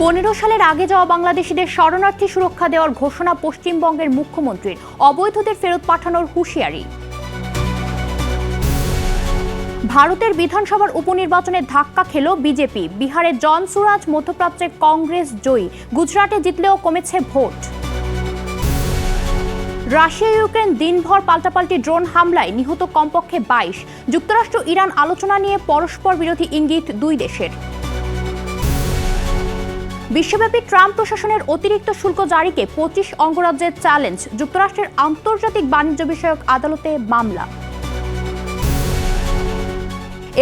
15 সালের আগে যাওয়া বাংলাদেশিদের শরণার্থী সুরক্ষা দেওয়ার ঘোষণা পশ্চিমবঙ্গের মুখ্যমন্ত্রীর, অবৈধদের ফেরত পাঠানোর হুঁশিয়ারি। ভারতের বিধানসভার উপনির্বাচনে ধাক্কা খেল বিজেপি, বিহারে জন সুরাজ, মধ্যপ্রাচ্যে কংগ্রেস জয়ী, গুজরাটে জিতলেও কমেছে ভোট। রাশিয়া ইউক্রেন দিনভর পাল্টাপাল্টি ড্রোন হামলায় নিহত কমপক্ষে 22। যুক্তরাষ্ট্র ইরান আলোচনা নিয়ে পরস্পর বিরোধী ইঙ্গিত দুই দেশের। বিশ্বব্যাপী ট্রাম্প প্রশাসনের অতিরিক্ত শুল্ক জারিকে 25 অঙ্গরাজ্যের চ্যালেঞ্জ, যুক্তরাষ্ট্রের আন্তর্জাতিক বাণিজ্য বিষয়ক আদালতে মামলা।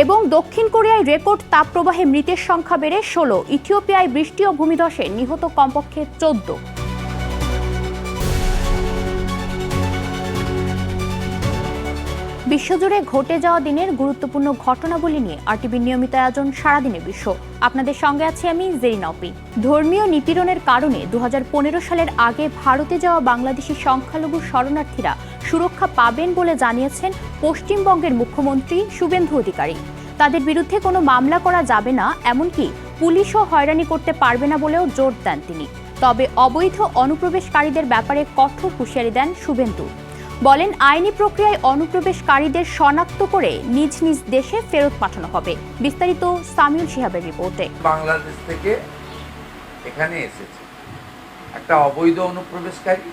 এবং দক্ষিণ কোরিয়ায় রেকর্ড তাপপ্রবাহে মৃতের সংখ্যা বেড়ে 16, ইথিওপিয়ায় বৃষ্টি ও ভূমিধসে নিহত কমপক্ষে 14। বিশ্বজুড়ে ঘটে যাওয়া দিনের গুরুত্বপূর্ণ ঘটনাবলী নিয়ে আরটিভির নিয়মিত আয়োজন সারাদিনের বিশ্ব। আপনাদের সঙ্গে আছি আমি জেরিনা অপি। ধর্মীয় নিপীড়নের কারণে 2015 সালের আগে ভারতে যাওয়া বাংলাদেশি সংখ্যালঘু শরণার্থীরা সুরক্ষা পাবেন বলে জানিয়েছেন পশ্চিমবঙ্গের মুখ্যমন্ত্রী শুভেন্দু অধিকারী। তাদের বিরুদ্ধে কোনো মামলা করা যাবে না, এমনকি পুলিশও হয়রানি করতে পারবে না বলেও জোর দেন তিনি। তবে অবৈধ অনুপ্রবেশকারীদের ব্যাপারে কঠোর হুঁশিয়ারি দেন শুভেন্দু। বলেন, আইনি প্রক্রিয়ায় অনুপ্রবেশকারীদের শনাক্ত করে নিজ নিজ দেশে ফেরত পাঠানো হবে। বিস্তারিত সামিউল শিহাবের রিপোর্টে। বাংলাদেশ থেকে এখানে এসেছে একটা অবৈধ অনুপ্রবেশকারী,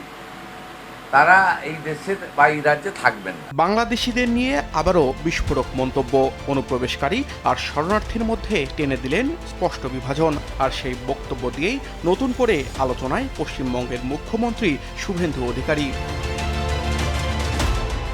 তারা এই দেশে বা এই রাজ্যে থাকবেন না। বাংলাদেশিদের নিয়ে আবারও বিস্ফোরক মন্তব্য। অনুপ্রবেশকারী আর শরণার্থীর মধ্যে টেনে দিলেন স্পষ্ট বিভাজন। আর সেই বক্তব্য দিয়েই নতুন করে আলোচনায় পশ্চিমবঙ্গের মুখ্যমন্ত্রী শুভেন্দু অধিকারী।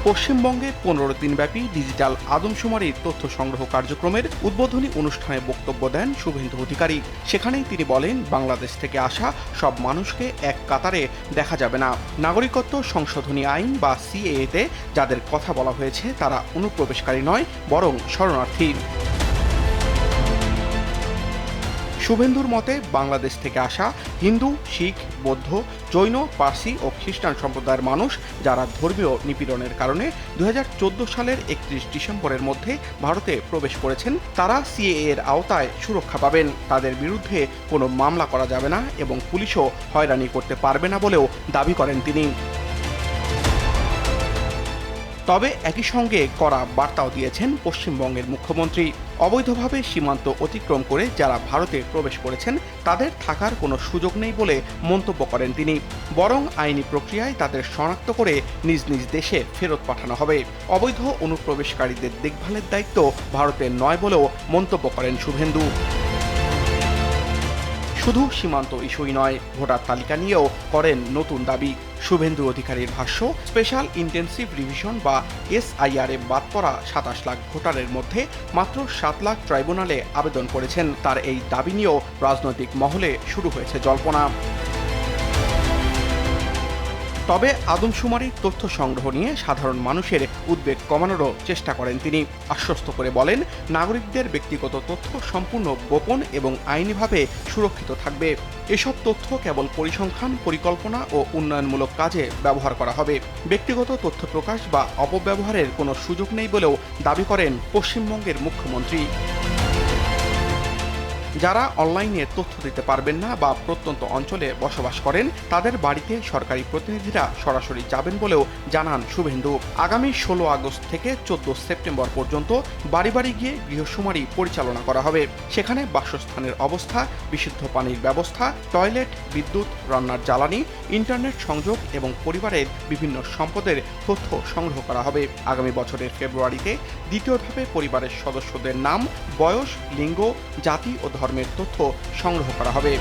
পশ্চিমবঙ্গে 15 দিনব্যাপী ডিজিটাল আদমশুমারির তথ্য সংগ্রহ কার্যক্রমের উদ্বোধনী অনুষ্ঠানে বক্তব্য দেন শুভেন্দু অধিকারী। সেখানেই তিনি বলেন, বাংলাদেশ থেকে আসা সব মানুষকে এক কাতারে দেখা যাবে না। নাগরিকত্ব সংশোধনী আইন বা সিএএতে যাদের কথা বলা হয়েছে তারা অনুপ্রবেশকারী নয়, বরং শরণার্থী। শুভেন্দুর মতে, বাংলাদেশ থেকে আসা হিন্দু, শিখ, বৌদ্ধ, জৈন, পার্সি ও খ্রিস্টান সম্প্রদায়ের মানুষ যারা ধর্মীয় নিপীড়নের কারণে 2014 সালের 31 ডিসেম্বরের মধ্যে ভারতে প্রবেশ করেছেন, তারা সিএএ এর আওতায় সুরক্ষা পাবেন। তাদের বিরুদ্ধে কোনো মামলা করা যাবে না এবং পুলিশও হয়রানি করতে পারবে না বলেও দাবি করেন তিনি। তবে একই সঙ্গে কড়া বার্তাও দিয়েছেন পশ্চিমবঙ্গের মুখ্যমন্ত্রী। অবৈধভাবে সীমান্ত অতিক্রম করে যারা ভারতে প্রবেশ করেছেন তাদের থাকার কোনো সুযোগ নেই বলে মন্তব্য করেন তিনি। বরং আইনি প্রক্রিয়ায় তাদের শনাক্ত করে নিজ নিজ দেশে ফেরত পাঠানো হবে। অবৈধ অনুপ্রবেশকারীদের দেখভালের দায়িত্ব ভারতের নয় বলেও মন্তব্য করেন শুভেন্দু। শুধু সীমান্ত ইস্যুই নয়, ভোটার তালিকা নিয়েও করেন নতুন দাবি। শুভেন্দু অধিকারীর ভাষ্য, স্পেশাল ইন্টেন্সিভ রিভিশন বা এসআইআর এ বাদ পড়া 27 লাখ ভোটারের মধ্যে মাত্র 7 লাখ ট্রাইব্যুনালে আবেদন করেছেন। তার এই দাবি নিয়েও রাজনৈতিক মহলে শুরু হয়েছে জল্পনা। তবে আদমশুমারির তথ্য সংগ্রহ নিয়ে সাধারণ মানুষের উদ্বেগ কমানোরও চেষ্টা করেন তিনি। আশ্বস্ত করে বলেন, নাগরিকদের ব্যক্তিগত তথ্য সম্পূর্ণ গোপন এবং আইনিভাবে সুরক্ষিত থাকবে। এসব তথ্য কেবল পরিসংখ্যান, পরিকল্পনা ও উন্নয়নমূলক কাজে ব্যবহার করা হবে। ব্যক্তিগত তথ্য প্রকাশ বা অপব্যবহারের কোনো সুযোগ নেই বলেও দাবি করেন পশ্চিমবঙ্গের মুখ্যমন্ত্রী। যারা অনলাইনে তথ্য দিতে পারবেন না বা প্রত্যন্ত অঞ্চলে বসবাস করেন তাদের বাড়িতে সরকারি প্রতিনিধিরা সরাসরি যাবেন বলেও জানান শুভেন্দু। আগামী 16 আগস্ট থেকে 14 সেপ্টেম্বর পর্যন্ত বাড়ি বাড়ি গিয়ে গৃহশুমারি পরিচালনা করা হবে। সেখানে বাসস্থানের অবস্থা, বিশুদ্ধ পানির ব্যবস্থা, টয়লেট, বিদ্যুৎ, রান্নার জ্বালানি, ইন্টারনেট সংযোগ এবং পরিবারের বিভিন্ন সম্পদের তথ্য সংগ্রহ করা হবে। আগামী বছরের ফেব্রুয়ারিতে দ্বিতীয় ধাপে পরিবারের সদস্যদের নাম, বয়স, লিঙ্গ, জাতি ও ধর্মের তথ্য সংগ্রহ করা হবে।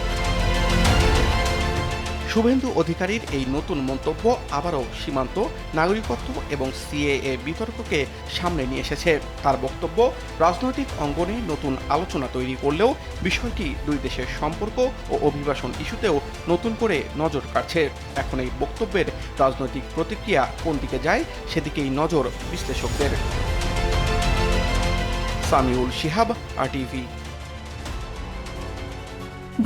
শুভেন্দু অধিকারীর এই নতুন মন্তব্য আবারও সীমান্ত, নাগরিকত্ব এবং সিএএ বিতর্ককে সামনে নিয়ে এসেছে। তার বক্তব্য, রাজনৈতিক অঙ্গনে নতুন আলোচনা তৈরি করলেও বিষয়টি দুই দেশের সম্পর্ক ও অভিবাসন ইস্যুতেও নতুন করে নজর কাড়ছে। এখন এই বক্তব্যের রাজনৈতিক প্রতিক্রিয়া কোন দিকে যায় সেদিকেই নজর বিশ্লেষকদের। সামিউল শিহাব, আরটিভি।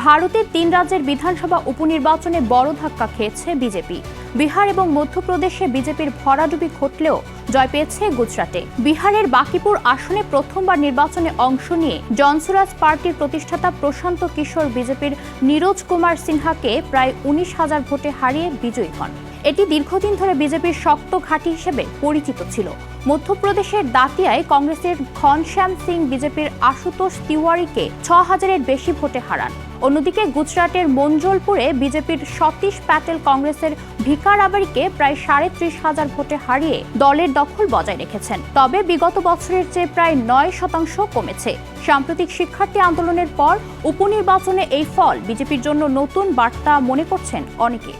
ভারতের 3 রাজ্যের বিধানসভা উপনির্বাচনে বড় ধাক্কা খেয়েছে বিজেপি। বিহার এবং মধ্যপ্রদেশে বিজেপির ভরাডুবি ঘটলেও জয় পেয়েছে গুজরাটে। বিহারের বাকিপুর আসনে প্রথমবার নির্বাচনে অংশ নিয়ে জনসুরাজ পার্টির প্রতিষ্ঠাতা প্রশান্ত কিশোর বিজেপির নীরজ কুমার সিনহাকে প্রায় 19,000 ভোটে হারিয়ে বিজয়ী হন। এটি দীর্ঘদিন ধরে বিজেপির শক্ত ঘাঁটি হিসেবে পরিচিত ছিল। মধ্যপ্রদেশের দাতিয়ায় কংগ্রেসের ঘনশ্যাম সিং বিজেপির আশুতোষ তিওয়ারিকে 6,000-এর বেশি ভোটে হারান। অন্যদিকে গুজরাটের মঞ্জলপুরে বিজেপির সতীশ প্যাটেল কংগ্রেসের ভিকার আবারিকে প্রায় 33,000 ভোটে হারিয়ে দলের দখল বজায় রেখেছেন। তবে বিগত বছরের চেয়ে প্রায় 9% কমেছে। সাম্প্রতিক শিক্ষার্থী আন্দোলনের পর উপনির্বাচনে এই ফল বিজেপির জন্য নতুন বার্তা মনে করছেন অনেকে।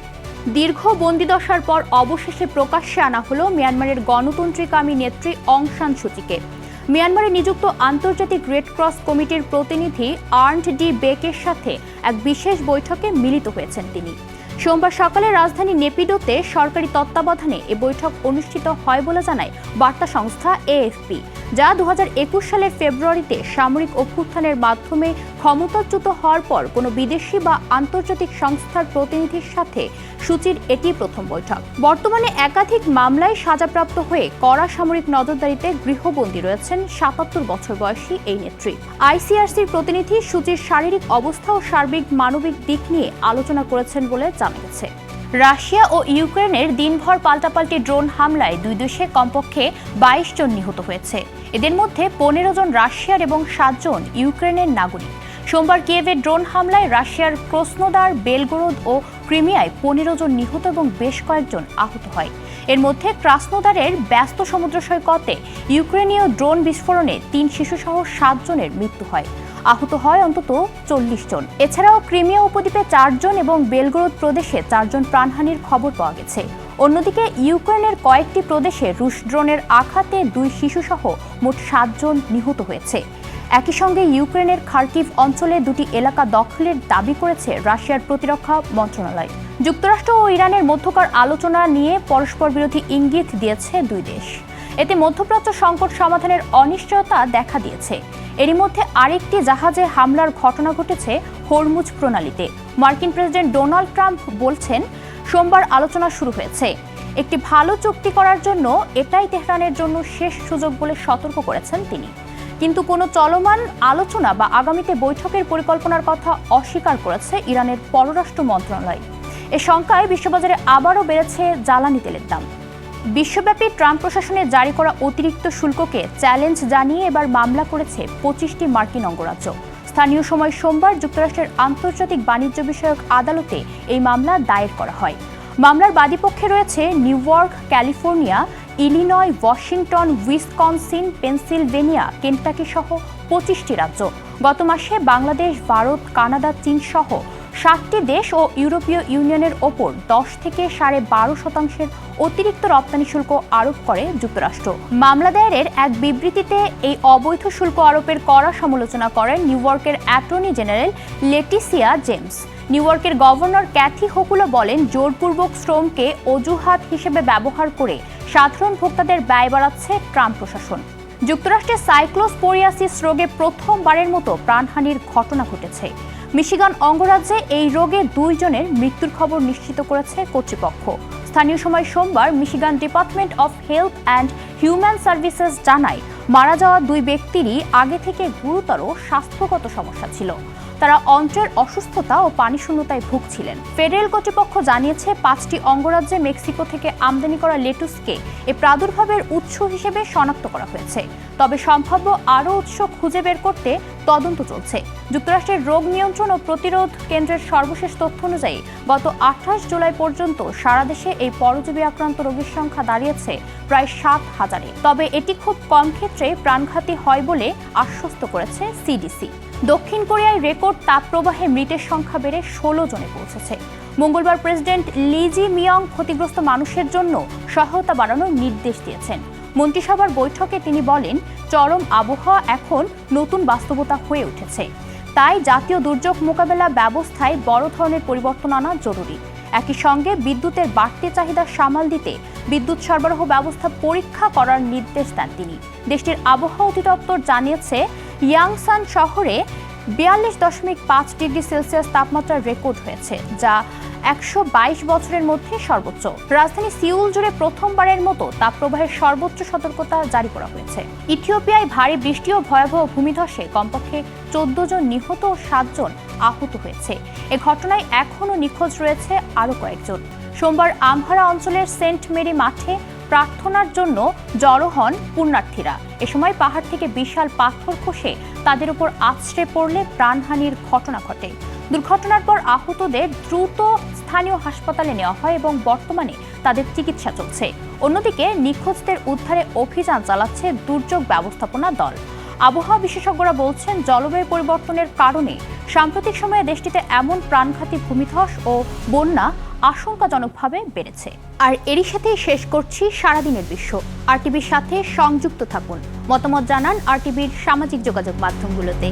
দীর্ঘ বন্দিদশার পর অবশেষে প্রকাশ্যে আনা হলো মিয়ানমারের গণতন্ত্রীকামী নেত্রী অং সান সুচিকে। মিয়ানমারে নিযুক্ত আন্তর্জাতিক রেড ক্রস কমিটির প্রতিনিধি আর্নড ডি বেকের সাথে এক বিশেষ বৈঠকে মিলিত হয়েছেন তিনি। সোমবার সকালে রাজধানী নেপিডোতে সরকারি তত্ত্বাবধানে এ বৈঠক অনুষ্ঠিত হয় বলে জানায় বার্তা সংস্থা এএফপি, যা 2021 সালের ফেব্রুয়ারিতে সামরিক অভ্যুত্থানের মাধ্যমে ক্ষমতাচ্যুত হওয়ার পর কোনো বিদেশি বা আন্তর্জাতিক সংস্থার প্রতিনিধির সাথে সূচির এটি প্রথম বৈঠক। বর্তমানে একাধিক মামলায় সাজাপ্রাপ্ত হয়ে কড়া সামরিক নজরদারিতে গৃহবন্দী রয়েছেন 77 বছর বয়সী এই নেত্রী। আইসিআরসির প্রতিনিধি সূচির শারীরিক অবস্থা ও সার্বিক মানবিক দিক নিয়ে আলোচনা করেছেন বলে জানা গেছে। রাশিয়া ও ইউক্রেনের দিনভর পাল্টাপাল্টি ড্রোন হামলায় দুই দেশে কমপক্ষে 22 জন নিহত হয়েছে। এদের মধ্যে 15 জন রাশিয়ার এবং 7 জন ইউক্রেনের নাগরিক। সোমবার কিয়েভের ড্রোন হামলায় রাশিয়ার ক্রসনোদার, বেলগোরোদ ও ক্রিমিয়ায় 15 জন নিহত এবং বেশ কয়েকজন আহত হয়। এর মধ্যে ক্রাসনোদারের ব্যস্ত সমুদ্র সৈকতে ইউক্রেনীয় ড্রোন বিস্ফোরণে 3 শিশুসহ 7 জনের মৃত্যু হয়। আহত হয় অন্তত 40 জন। এছাড়াও ক্রিমিয়া উপদ্বীপে 4 জন এবং বেলগোরোদ প্রদেশে 4 জন প্রাণহানির খবর পাওয়া গেছে। অন্যদিকে ইউক্রেনের কয়েকটি প্রদেশে রুশ ড্রোনের আঘাতে 2 শিশুসহ মোট 7 জন নিহত হয়েছে। একই সঙ্গে ইউক্রেনের খার্কিভ অঞ্চলে 2টি এলাকা দখলের দাবি করেছে রাশিয়ার প্রতিরক্ষা মন্ত্রণালয়। যুক্তরাষ্ট্র ও ইরানের মধ্যকার আলোচনা নিয়ে পরস্পর বিরোধী ইঙ্গিত দিয়েছে দুই দেশ। এতে মধ্যপ্রাচ্য সংকট সমাধানের অনিশ্চয়তা দেখা দিয়েছে। এরই মধ্যে আরেকটি জাহাজে হামলার ঘটনা ঘটেছে হরমুজ প্রণালীতে। মার্কিন প্রেসিডেন্ট ডোনাল্ড ট্রাম্প বলছেন, সোমবার আলোচনা শুরু হয়েছে। একটি ভালো চুক্তি করার জন্য এটাই তেহরানের জন্য শেষ সুযোগ বলে সতর্ক করেছেন তিনি। কিন্তু কোনো চলমান আলোচনা বা আগামীতে বৈঠকের পরিকল্পনার কথা অস্বীকার করেছে ইরানের পররাষ্ট্র মন্ত্রণালয়। এ শঙ্কায় বিশ্ববাজারে আবারও বেড়েছে জ্বালানি তেলের দাম। বিশ্বব্যাপী ট্রাম্প প্রশাসনের জারি করা অতিরিক্ত শুল্ককে চ্যালেঞ্জ জানিয়ে এবার মামলা করেছে 25টি মার্কিন অঙ্গরাজ্য। স্থানীয় সময় সোমবার যুক্তরাষ্ট্রের আন্তর্জাতিক বাণিজ্য বিষয়ক আদালতে এই মামলা দায়ের করা হয়। মামলার বাদীপক্ষে রয়েছে new York, California, Illinois, Washington, Wisconsin, Pennsylvania, Kentucky সহ 25টি রাজ্য। গত মাসে বাংলাদেশ, ভারত, কানাডা, চীন সহ 7টি দেশ ও ইউরোপীয় ইউনিয়নের ওপর 10 থেকে 12.5% অতিরিক্ত রপ্তানি শুল্ক আরোপ করে যুক্তরাষ্ট্র। মামলা দায়েরের এক বিবৃতিতে এই অবৈধ শুল্ক আরোপের কড়া সমালোচনা করেন নিউ ইয়র্কের অ্যাটর্নি জেনারেল লেটিসিয়া জেমস। নিউ ইয়র্কের গভর্নর ক্যাথি হোকুলো বলেন, জোরপূর্বক শ্রমকে অজুহাত হিসেবে ব্যবহার করে সাধারণ ভোক্তাদের ব্যয় বাড়াচ্ছে ট্রাম্প প্রশাসন। যুক্তরাষ্ট্রে সাইক্লোস্পোরিয়াসিস রোগে প্রথমবারের মতো প্রাণহানির ঘটনা ঘটেছে। মিশিগান অঙ্গরাজ্যে এই রোগে 2 জনের মৃত্যুর খবর নিশ্চিত করেছে কর্তৃপক্ষ। স্থানীয় সময় সোমবার Michigan department of health and human services জানায়, মারা যাওয়া 2 ব্যক্তিরই আগে থেকে গুরুতর স্বাস্থ্যগত সমস্যা ছিল। তারা অন্ত্রের অসুস্থতা ও পানিশূন্যতায় ভুগছিলেন। ফেডারেল কর্তৃপক্ষ জানিয়েছে 5টি অঙ্গরাজ্যে মেক্সিকো থেকে আমদানি করা লেটুসকে এ প্রাদুর্ভাবের উৎস হিসেবে শনাক্ত করা হয়েছে। তবে সম্ভাব্য আরও উৎস খুঁজে বের করতে তদন্ত চলছে। যুক্তরাষ্ট্রের রোগ নিয়ন্ত্রণ ও প্রতিরোধ কেন্দ্রের সর্বশেষ তথ্য অনুযায়ী গত 28 জুলাই পর্যন্ত সারা দেশে এই পরজীবী আক্রান্ত রোগীর সংখ্যা দাঁড়িয়েছে প্রায় 7,000-এ। তবে এটি খুব কম ক্ষেত্রে প্রাণঘাতী হয় বলে আশ্বস্ত করেছে সিডিসি। দক্ষিণ কোরিয়ায় রেকর্ড তাপপ্রবাহে মৃতের সংখ্যা বেড়ে 16 জনে পৌঁছেছে। মঙ্গলবার প্রেসিডেন্ট লি জি মিয়ং ক্ষতিগ্রস্ত মানুষের জন্য সহায়তা বাড়ানোর নির্দেশ দিয়েছেন। মন্ত্রিসভার বৈঠকে তিনি বলেন, চরম আবহাওয়া এখন নতুন বাস্তবতা হয়ে উঠেছে। তাই জাতীয় দুর্যোগ মোকাবেলা ব্যবস্থায় বড় ধরনের পরিবর্তন আনা জরুরি। একই সঙ্গে বিদ্যুতের বাড়তি চাহিদা সামাল দিতে বিদ্যুৎ সরবরাহ ব্যবস্থা পরীক্ষা করার নির্দেশ দেন তিনি। দেশটির আবহাওয়া অধিদপ্তর জানিয়েছে, ইয়াংসান শহরে 42.5 ডিগ্রি সেলসিয়াস তাপমাত্রার রেকর্ড হয়েছে, যা 122 বছরের মধ্যে সর্বোচ্চ। রাজধানী সিউল জুড়ে প্রথমবারের মতো তাপপ্রবাহের সর্বোচ্চ সতর্কতা জারি করা হয়েছে। ইথিওপিয়ায় ভারী বৃষ্টি ও ভয়াবহ ভূমিধসে কমপক্ষে 14 জন নিহত ও 7 জন আহত হয়েছে। এ ঘটনায় এখনও নিখোঁজ রয়েছে আরও কয়েকজন। সোমবার আমহারা অঞ্চলের সেন্ট মেরি মাঠে প্রার্থনার জন্য জড়ো হন পুণ্যার্থীরা। এ সময় পাহাড় থেকে বিশাল পাথর খসে তাদের উপর আছড়ে পড়লে প্রাণহানির ঘটনা ঘটে। দুর্ঘটনার পর আহতদের দ্রুত স্থানীয় হাসপাতালে নেওয়া হয় এবং বর্তমানে তাদের চিকিৎসা চলছে। অন্যদিকে নিখোঁজদের উদ্ধারে অভিযান চালাচ্ছে দুর্যোগ ব্যবস্থাপনা দল। আবহাওয়া বিশেষজ্ঞরা বলছেন, জলবায়ু পরিবর্তনের কারণে সাম্প্রতিক সময়ে দেশটিতে এমন প্রাণঘাতী ভূমিধস ও বন্যা আশঙ্কাজনকভাবে বেড়েছে। আর এরই সাথেই শেষ করছি সারাদিনের বিশ্ব। আরটিভির সাথে সংযুক্ত থাকুন, মতামত জানান আরটিভির সামাজিক যোগাযোগ মাধ্যমগুলোতে।